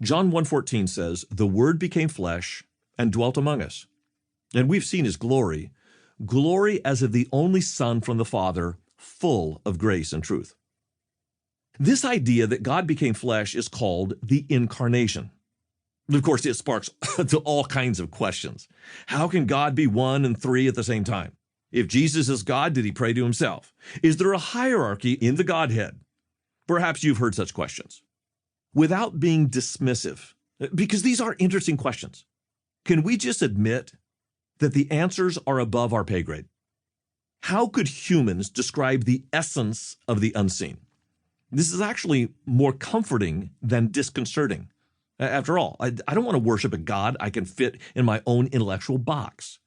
John 1:14 says, "The Word became flesh and dwelt among us. And we've seen his glory, glory as of the only Son from the Father, full of grace and truth." This idea that God became flesh is called the incarnation. Of course, it sparks all kinds of questions. How can God be one and three at the same time? If Jesus is God, did he pray to himself? Is there a hierarchy in the Godhead? Perhaps you've heard such questions. Without being dismissive, because these are interesting questions, can we just admit that the answers are above our pay grade? How could humans describe the essence of the unseen? This is actually more comforting than disconcerting. After all, I don't want to worship a God I can fit in my own intellectual box.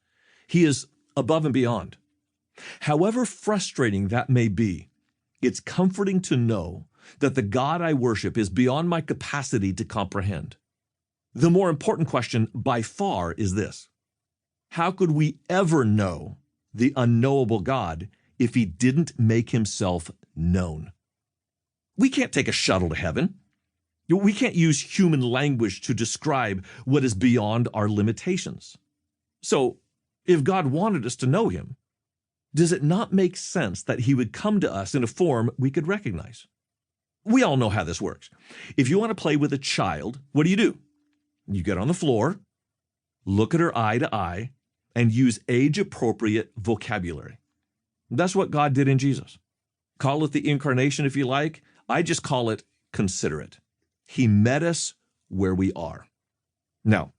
He is above and beyond. However frustrating that may be, it's comforting to know that the God I worship is beyond my capacity to comprehend. The more important question by far is this: how could we ever know the unknowable God if he didn't make himself known? We can't take a shuttle to heaven. We can't use human language to describe what is beyond our limitations. So, if God wanted us to know him, does it not make sense that he would come to us in a form we could recognize? We all know how this works. If you want to play with a child, what do? You get on the floor, look at her eye to eye, and use age-appropriate vocabulary. That's what God did in Jesus. Call it the incarnation if you like. I just call it considerate. He met us where we are. Now,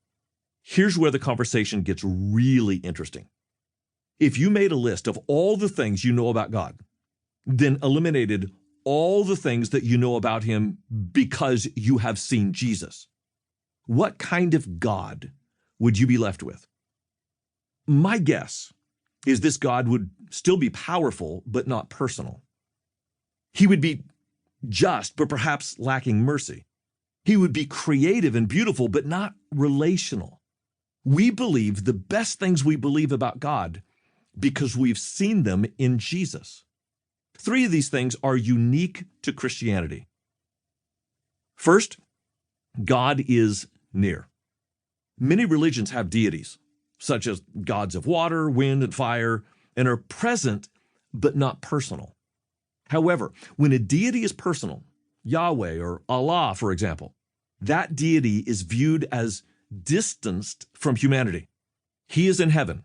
here's where the conversation gets really interesting. If you made a list of all the things you know about God, then eliminated all the things that you know about him because you have seen Jesus, what kind of God would you be left with? My guess is this God would still be powerful, but not personal. He would be just, but perhaps lacking mercy. He would be creative and beautiful, but not relational. We believe the best things we believe about God because we've seen them in Jesus. 3 of these things are unique to Christianity. First, God is near. Many religions have deities, such as gods of water, wind, and fire, and are present but not personal. However, when a deity is personal, Yahweh or Allah, for example, that deity is viewed as distanced from humanity. He is in heaven,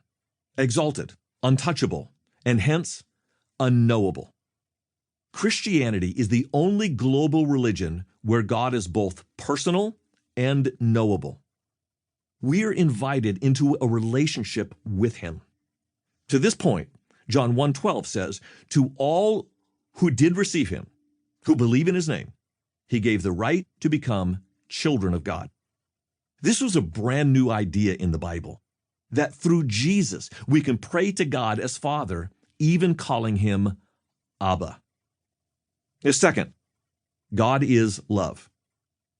exalted, untouchable, and hence unknowable. Christianity is the only global religion where God is both personal and knowable. We are invited into a relationship with him. To this point, John 1:12 says, "To all who did receive him, who believe in his name, he gave the right to become children of God." This was a brand new idea in the Bible, that through Jesus we can pray to God as Father, even calling him Abba. Second, God is love.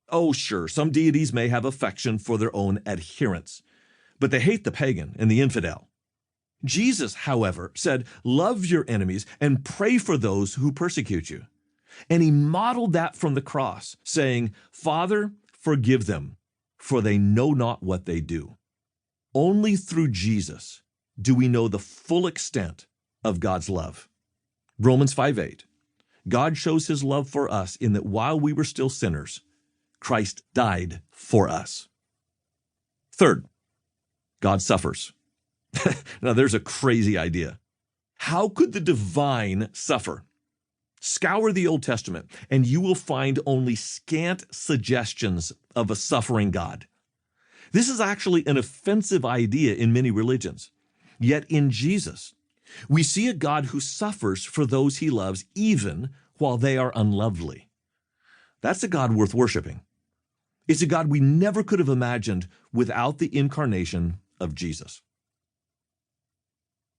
Oh, sure, some deities may have affection for their own adherents, but they hate the pagan and the infidel. Jesus, however, said, "Love your enemies and pray for those who persecute you." And he modeled that from the cross, saying, "Father, forgive them, for they know not what they do." Only through Jesus do we know the full extent of God's love. Romans 5:8, God shows his love for us in that while we were still sinners, Christ died for us. Third, God suffers. Now, there's a crazy idea. How could the divine suffer? Scour the Old Testament, and you will find only scant suggestions of a suffering God. This is actually an offensive idea in many religions. Yet in Jesus, we see a God who suffers for those he loves, even while they are unlovely. That's a God worth worshiping. It's a God we never could have imagined without the incarnation of Jesus.